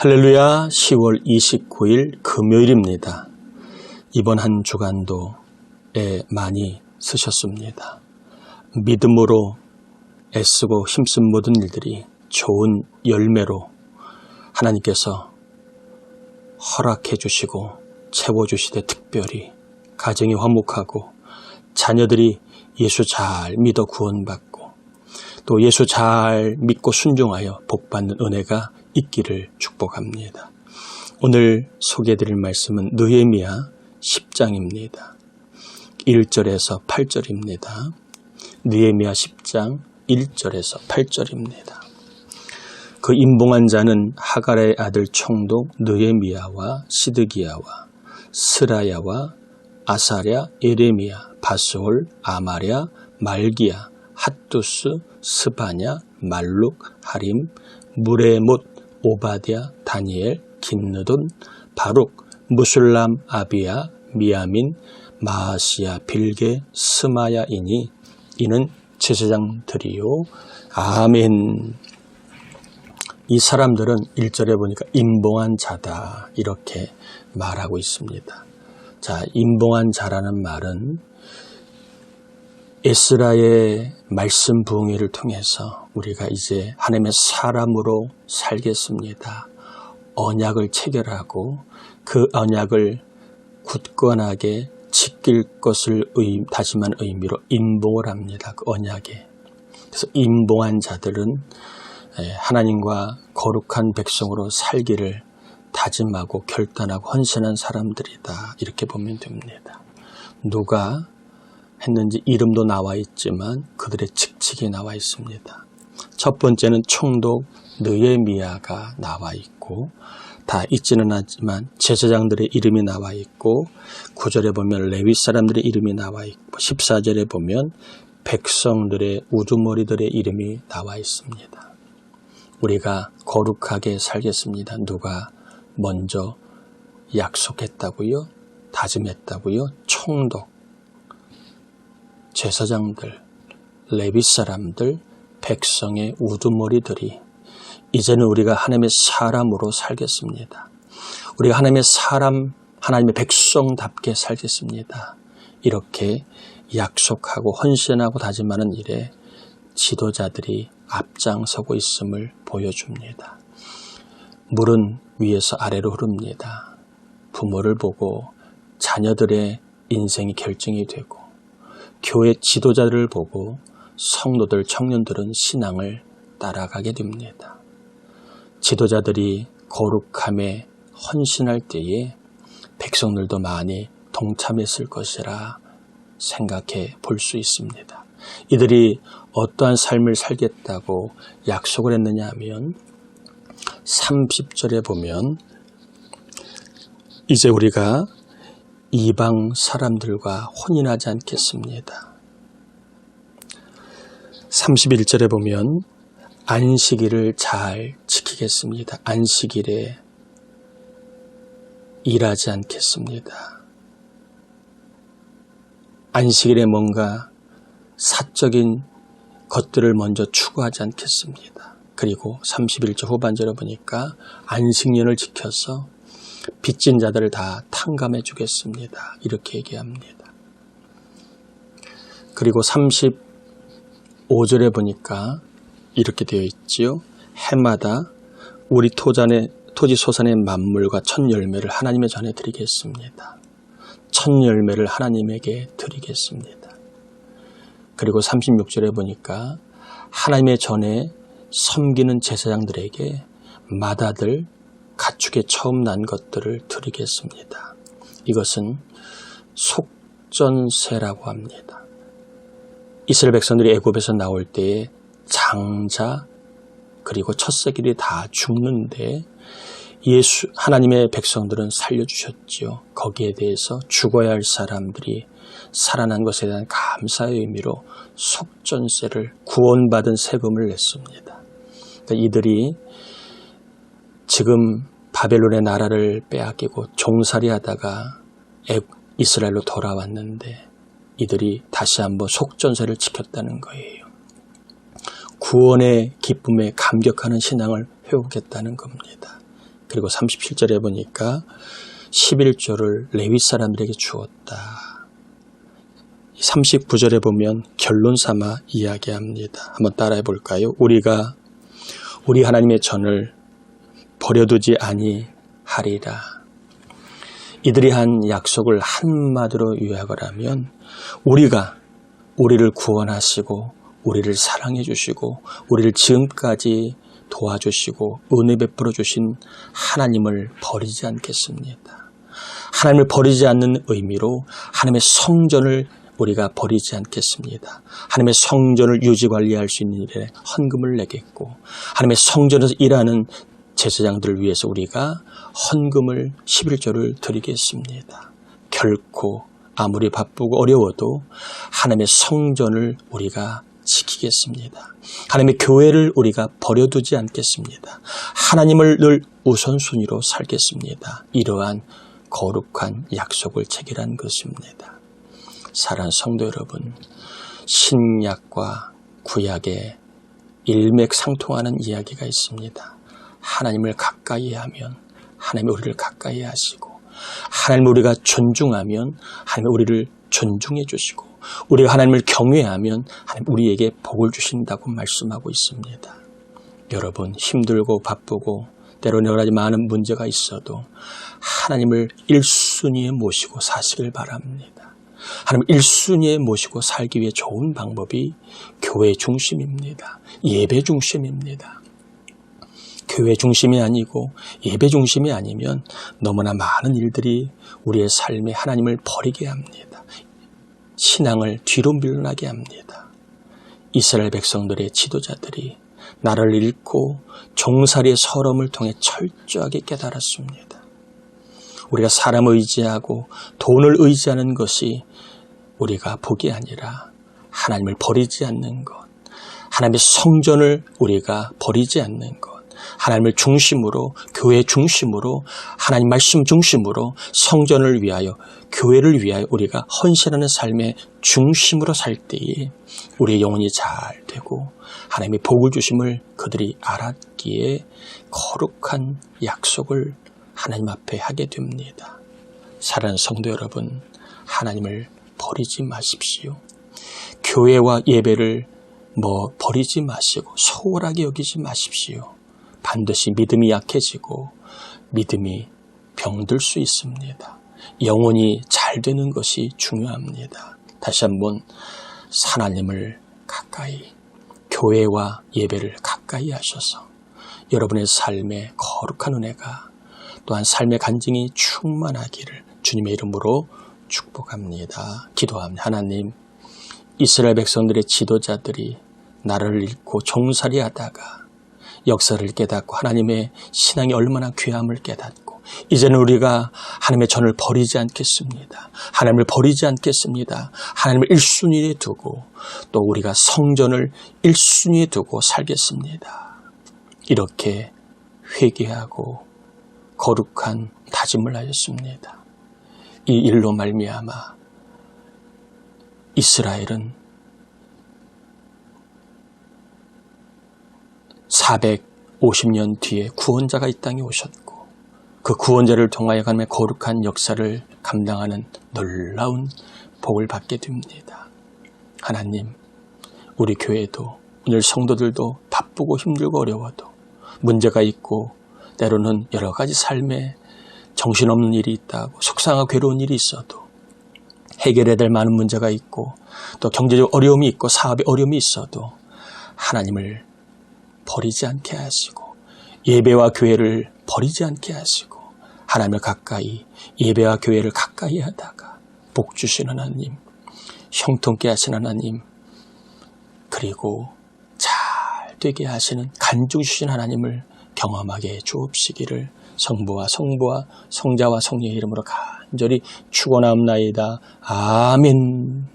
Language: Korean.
할렐루야. 10월 29일 금요일입니다. 이번 한 주간도 많이 쓰셨습니다. 믿음으로 애쓰고 힘쓴 모든 일들이 좋은 열매로 하나님께서 허락해 주시고 채워주시되, 특별히 가정이 화목하고 자녀들이 예수 잘 믿어 구원받고 또 예수 잘 믿고 순종하여 복받는 은혜가 있기를 축복합니다. 오늘 소개해드릴 말씀은 느헤미야 10장입니다. 1절에서 8절입니다. 느헤미야 10장 1절에서 8절입니다. 그 임봉한 자는 하갈의 아들 총독 느헤미야와 시드기야와 스라야와 아사랴, 예레미야, 바스홀, 아마랴, 말기야, 핫두스, 스바냐, 말룩, 하림, 무레못, 오바댜, 다니엘, 긴느돈, 바룩, 무술람, 아비야, 미야민, 마아시야, 빌게, 스마야이니 이는 제사장들이요. 아멘. 이 사람들은 1절에 보니까 임봉한 자다 이렇게 말하고 있습니다. 자, 임봉한 자라는 말은 에스라의 말씀 부흥회를 통해서 우리가 이제 하나님의 사람으로 살겠습니다. 언약을 체결하고 그 언약을 굳건하게 지킬 것을 다짐한 의미로 임봉을 합니다. 그 언약에. 그래서 임봉한 자들은 하나님과 거룩한 백성으로 살기를 다짐하고 결단하고 헌신한 사람들이다. 이렇게 보면 됩니다. 누가 했는지 이름도 나와 있지만 그들의 직책이 나와 있습니다. 첫 번째는 총독 느헤미야가 나와 있고, 다 있지는 않지만 제사장들의 이름이 나와 있고, 9절에 보면 레위 사람들의 이름이 나와 있고, 14절에 보면 백성들의 우두머리들의 이름이 나와 있습니다. 우리가 거룩하게 살겠습니다. 누가 먼저 약속했다고요? 다짐했다고요? 총독, 제사장들, 레위 사람들, 백성의 우두머리들이 이제는 우리가 하나님의 사람으로 살겠습니다. 우리가 하나님의 사람, 하나님의 백성답게 살겠습니다. 이렇게 약속하고 헌신하고 다짐하는 일에 지도자들이 앞장서고 있음을 보여줍니다. 물은 위에서 아래로 흐릅니다. 부모를 보고 자녀들의 인생이 결정이 되고, 교회 지도자들을 보고 성도들, 청년들은 신앙을 따라가게 됩니다. 지도자들이 거룩함에 헌신할 때에 백성들도 많이 동참했을 것이라 생각해 볼 수 있습니다. 이들이 어떠한 삶을 살겠다고 약속을 했느냐 하면 30절에 보면 이제 우리가 이방 사람들과 혼인하지 않겠습니다. 31절에 보면 안식일을 잘 지키겠습니다. 안식일에 일하지 않겠습니다. 안식일에 뭔가 사적인 것들을 먼저 추구하지 않겠습니다. 그리고 31절 후반절에 보니까 안식년을 지켜서 빚진 자들을 다 탕감해 주겠습니다. 이렇게 얘기합니다. 그리고 35절에 보니까 이렇게 되어 있지요. 해마다 우리 토지 소산의 만물과 첫 열매를 하나님의 전에 드리겠습니다. 첫 열매를 하나님에게 드리겠습니다. 그리고 36절에 보니까 하나님의 전에 섬기는 제사장들에게 맏아들 가축에 처음 난 것들을 드리겠습니다. 이것은 속전세라고 합니다. 이스라엘 백성들이 애굽에서 나올 때에 장자 그리고 첫새끼리 다 죽는데 하나님의 백성들은 살려주셨지요. 거기에 대해서 죽어야 할 사람들이 살아난 것에 대한 감사의 의미로 속전세를 구원받은 세금을 냈습니다. 그러니까 이들이 지금 바벨론의 나라를 빼앗기고 종살이 하다가 이스라엘로 돌아왔는데 이들이 다시 한번 속전세를 지켰다는 거예요. 구원의 기쁨에 감격하는 신앙을 회복했다는 겁니다. 그리고 37절에 보니까 11조를 레위 사람들에게 주었다. 39절에 보면 결론 삼아 이야기합니다. 한번 따라해 볼까요? 우리가 우리 하나님의 전을 버려두지 아니하리라. 이들이 한 약속을 한마디로 요약을 하면 우리가 우리를 구원하시고 우리를 사랑해 주시고 우리를 지금까지 도와주시고 은혜 베풀어 주신 하나님을 버리지 않겠습니다. 하나님을 버리지 않는 의미로 하나님의 성전을 우리가 버리지 않겠습니다. 하나님의 성전을 유지 관리할 수 있는 일에 헌금을 내겠고 하나님의 성전에서 일하는 제사장들을 위해서 우리가 헌금을 11조를 드리겠습니다. 결코 아무리 바쁘고 어려워도 하나님의 성전을 우리가 지키겠습니다. 하나님의 교회를 우리가 버려두지 않겠습니다. 하나님을 늘 우선순위로 살겠습니다. 이러한 거룩한 약속을 체결한 것입니다. 사랑하는 성도 여러분, 신약과 구약에 일맥상통하는 이야기가 있습니다. 하나님을 가까이 하면 하나님이 우리를 가까이 하시고 하나님을 우리가 존중하면 하나님이 우리를 존중해 주시고 우리가 하나님을 경외하면 하나님 우리에게 복을 주신다고 말씀하고 있습니다. 여러분 힘들고 바쁘고 때로는 여러 가지 많은 문제가 있어도 하나님을 1순위에 모시고 사시길 바랍니다. 하나님 1순위에 모시고 살기 위해 좋은 방법이 교회 중심입니다. 예배 중심입니다. 교회 중심이 아니고 예배 중심이 아니면 너무나 많은 일들이 우리의 삶에 하나님을 버리게 합니다. 신앙을 뒤로 밀려나게 합니다. 이스라엘 백성들의 지도자들이 나를 잃고 종살이의 서름을 통해 철저하게 깨달았습니다. 우리가 사람을 의지하고 돈을 의지하는 것이 우리가 복이 아니라 하나님을 버리지 않는 것, 하나님의 성전을 우리가 버리지 않는 것, 하나님을 중심으로, 교회 중심으로, 하나님 말씀 중심으로 성전을 위하여, 교회를 위하여 우리가 헌신하는 삶의 중심으로 살 때에 우리의 영혼이 잘 되고 하나님의 복을 주심을 그들이 알았기에 거룩한 약속을 하나님 앞에 하게 됩니다. 사랑하는 성도 여러분, 하나님을 버리지 마십시오. 교회와 예배를 버리지 마시고 소홀하게 여기지 마십시오. 반드시 믿음이 약해지고 믿음이 병들 수 있습니다. 영혼이 잘 되는 것이 중요합니다. 다시 한번 하나님을 가까이, 교회와 예배를 가까이 하셔서 여러분의 삶에 거룩한 은혜가 또한 삶의 간증이 충만하기를 주님의 이름으로 축복합니다. 기도합니다. 하나님, 이스라엘 백성들의 지도자들이 나를 잃고 종살이 하다가 역사를 깨닫고 하나님의 신앙이 얼마나 귀함을 깨닫고 이제는 우리가 하나님의 전을 버리지 않겠습니다. 하나님을 버리지 않겠습니다. 하나님을 1순위에 두고 또 우리가 성전을 1순위에 두고 살겠습니다. 이렇게 회개하고 거룩한 다짐을 하였습니다. 이 일로 말미암아 이스라엘은 450년 뒤에 구원자가 이 땅에 오셨고 그 구원자를 통하여 하나님의 거룩한 역사를 감당하는 놀라운 복을 받게 됩니다. 하나님, 우리 교회도 오늘 성도들도 바쁘고 힘들고 어려워도 문제가 있고 때로는 여러 가지 삶에 정신없는 일이 있다고 속상하고 괴로운 일이 있어도 해결해야 될 많은 문제가 있고 또 경제적 어려움이 있고 사업에 어려움이 있어도 하나님을 버리지 않게 하시고 예배와 교회를 버리지 않게 하시고 하나님을 가까이 예배와 교회를 가까이 하다가 복 주신 하나님, 형통케 하신 하나님, 그리고 잘 되게 하시는 간증 주신 하나님을 경험하게 주옵시기를 성부와 성부와 성자와 성령의 이름으로 간절히 축원하옵나이다. 아멘.